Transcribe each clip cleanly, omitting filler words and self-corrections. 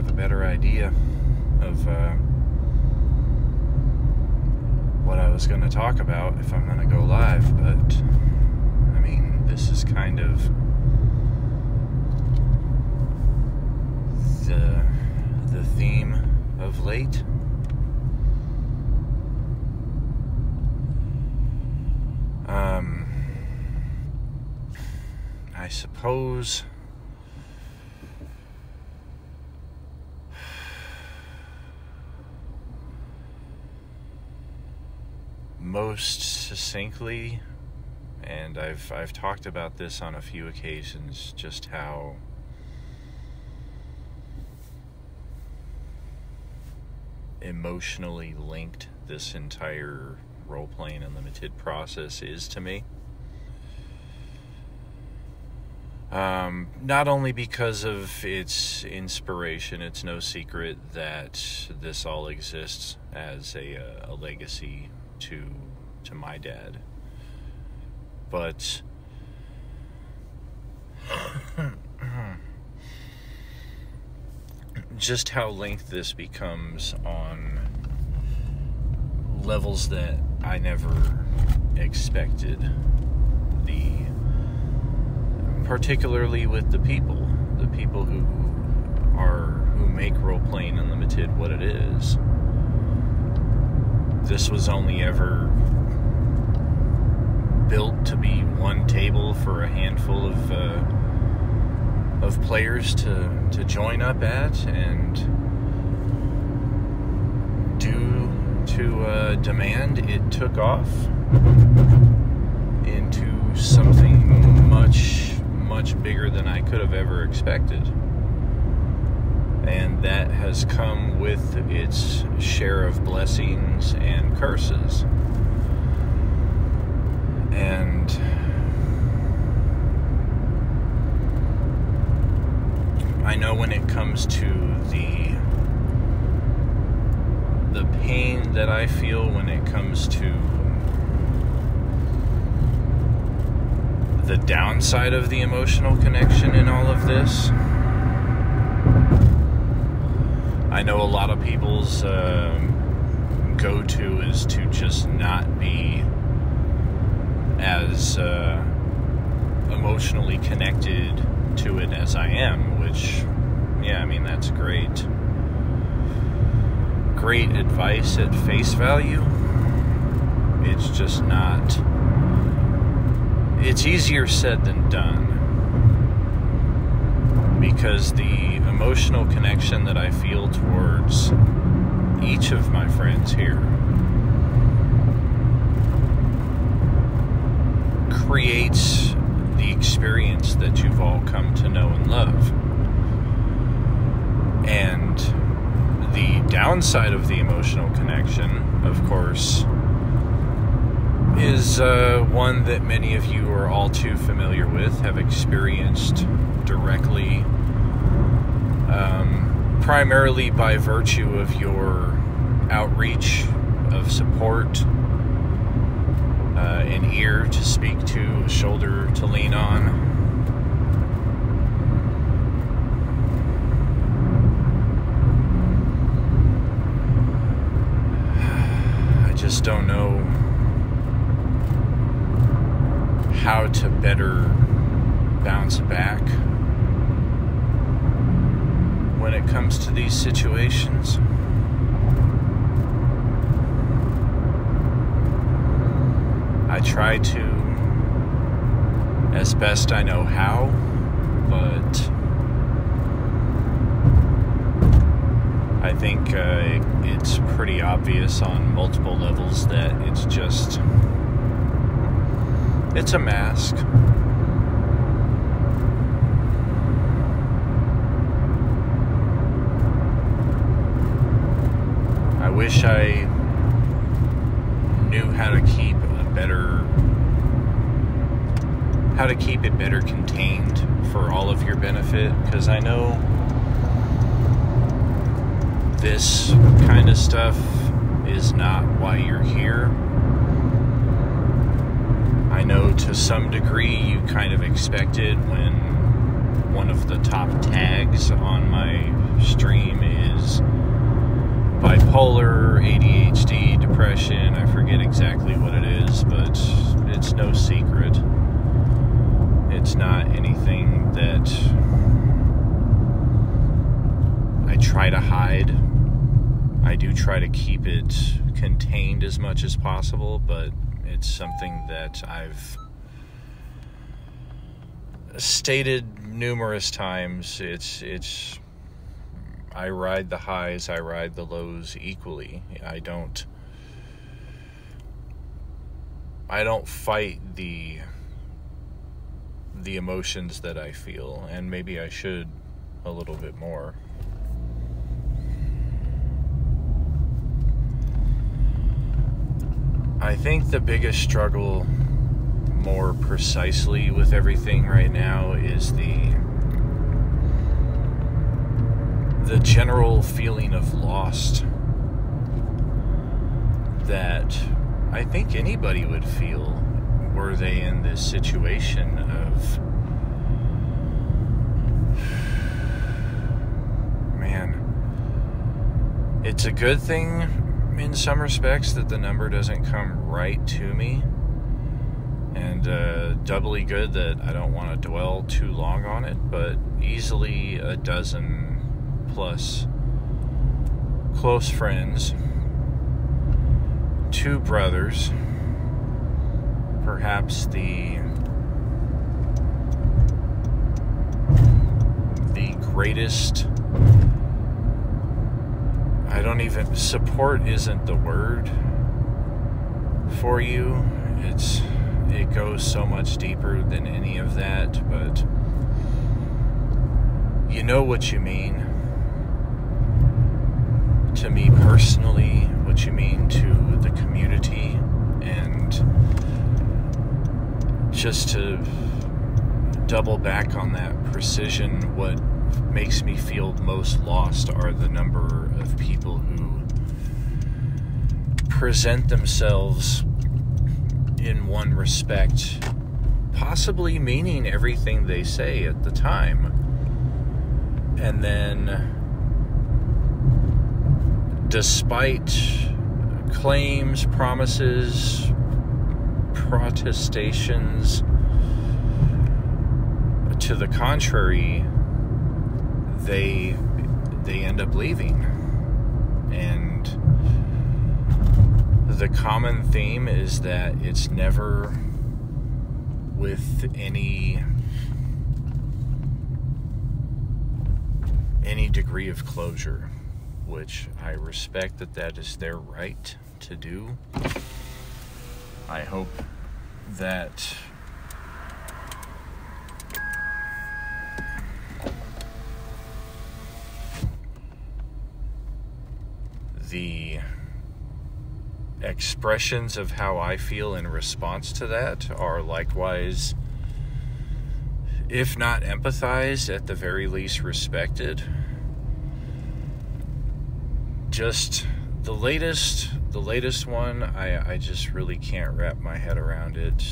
have a better idea of what I was going to talk about if I'm going to go live, but I mean, this is kind of the theme of late. I suppose most succinctly, and I've talked about this on a few occasions, just how emotionally linked this entire Role-Playing Unlimited process is to me. Not only because of its inspiration, it's no secret that this all exists as a legacy to my dad, but just how linked this becomes on levels that I never expected. Particularly with the people who make Role-Playing Unlimited what it is. This was only ever built to be one table for a handful of players to join up at, and due to demand, it took off into something much bigger than I could have ever expected. And that has come with its share of blessings and curses. And I know when it comes to the pain that I feel when it comes to the downside of the emotional connection in all of this. I know a lot of people's go-to is to just not be as emotionally connected to it as I am, which, yeah, I mean, that's great advice at face value. It's just not. It's easier said than done, because the emotional connection that I feel towards each of my friends here creates the experience that you've all come to know and love. And the downside of the emotional connection, of course, is one that many of you are all too familiar with, have experienced directly, primarily by virtue of your outreach of support, an ear to speak to, a shoulder to lean on. I just don't know how to better bounce back when it comes to these situations. I try to, as best I know how, but I think it's pretty obvious on multiple levels that it's a mask. I wish I knew how to keep it better contained for all of your benefit, because I know this kind of stuff is not why you're here. I know to some degree you kind of expect it when one of the top tags on my stream is bipolar, ADHD, depression. I forget exactly what it is, but it's no secret. It's not anything that I try to hide. I do try to keep it contained as much as possible, but it's something that I've stated numerous times. It's I ride the highs, I ride the lows equally. I don't fight the emotions that I feel, and maybe I should a little bit more. I think the biggest struggle, more precisely with everything right now, is the general feeling of lost that I think anybody would feel were they in this situation of, man, it's a good thing in some respects that the number doesn't come right to me, and doubly good that I don't want to dwell too long on it, but easily a dozen plus close friends, 2 brothers, perhaps the greatest, support isn't the word for you. It goes so much deeper than any of that, but you know what you mean. To me personally, what you mean to the community, and just to double back on that precision, what makes me feel most lost are the number of people who present themselves in one respect, possibly meaning everything they say at the time, and then despite claims, promises, protestations to the contrary, they end up leaving. And the common theme is that it's never with any degree of closure, which I respect that is their right to do. I hope that the expressions of how I feel in response to that are likewise, if not empathized, at the very least respected. Just the latest one, I just really can't wrap my head around it.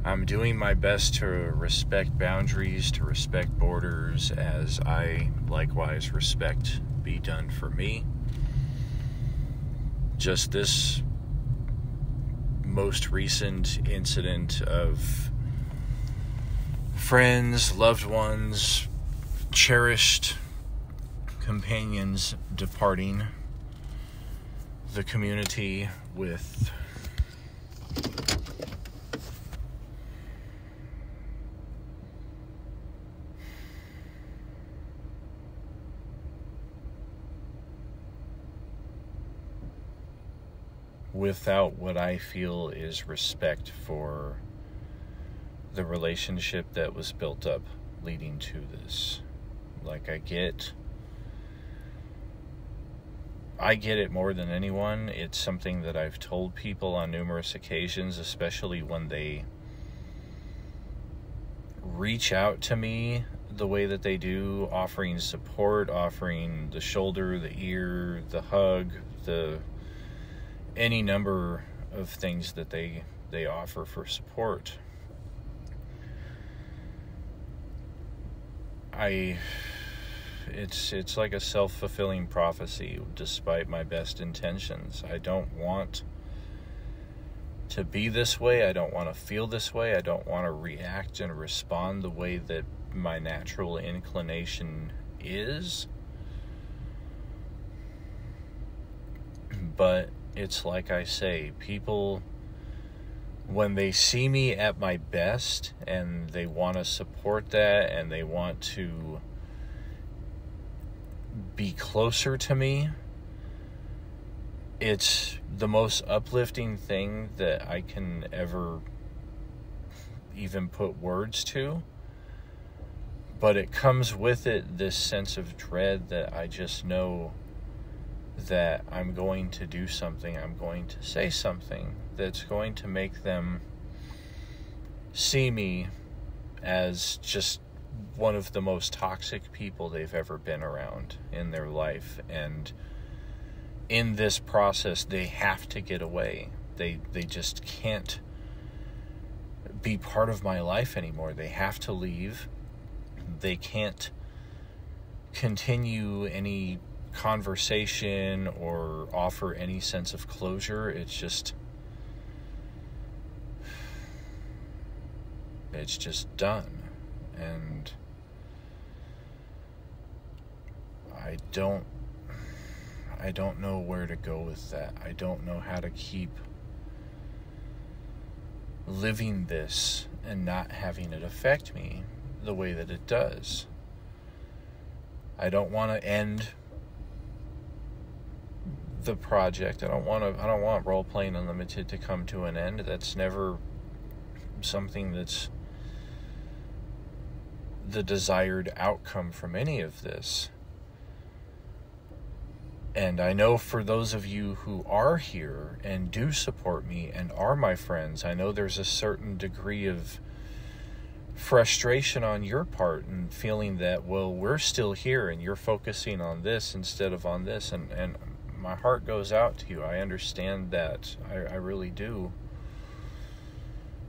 I'm doing my best to respect boundaries, to respect borders, as I likewise respect be done for me. Just this most recent incident of friends, loved ones, cherished companions departing the community without what I feel is respect for the relationship that was built up leading to this. Like, I get it more than anyone. It's something that I've told people on numerous occasions, especially when they reach out to me the way that they do, offering support, offering the shoulder, the ear, the hug, any number of things that they offer for support. it's like a self-fulfilling prophecy despite my best intentions. I don't want to be this way. I don't want to feel this way. I don't want to react and respond the way that my natural inclination is. But it's like I say, people, when they see me at my best and they want to support that and they want to be closer to me, it's the most uplifting thing that I can ever even put words to. But it comes with it this sense of dread that I just know that I'm going to do something, I'm going to say something that's going to make them see me as just one of the most toxic people they've ever been around in their life. And in this process, they have to get away. They just can't be part of my life anymore. They have to leave. They can't continue any conversation or offer any sense of closure. It's just done. And I don't know where to go with that. I don't know how to keep living this and not having it affect me the way that it does. I don't want to end the project. I don't want Role Playing Unlimited to come to an end. That's never something that's the desired outcome from any of this. And I know for those of you who are here and do support me and are my friends, I know there's a certain degree of frustration on your part and feeling that, well, we're still here and you're focusing on this instead of on this. And my heart goes out to you. I understand that. I really do.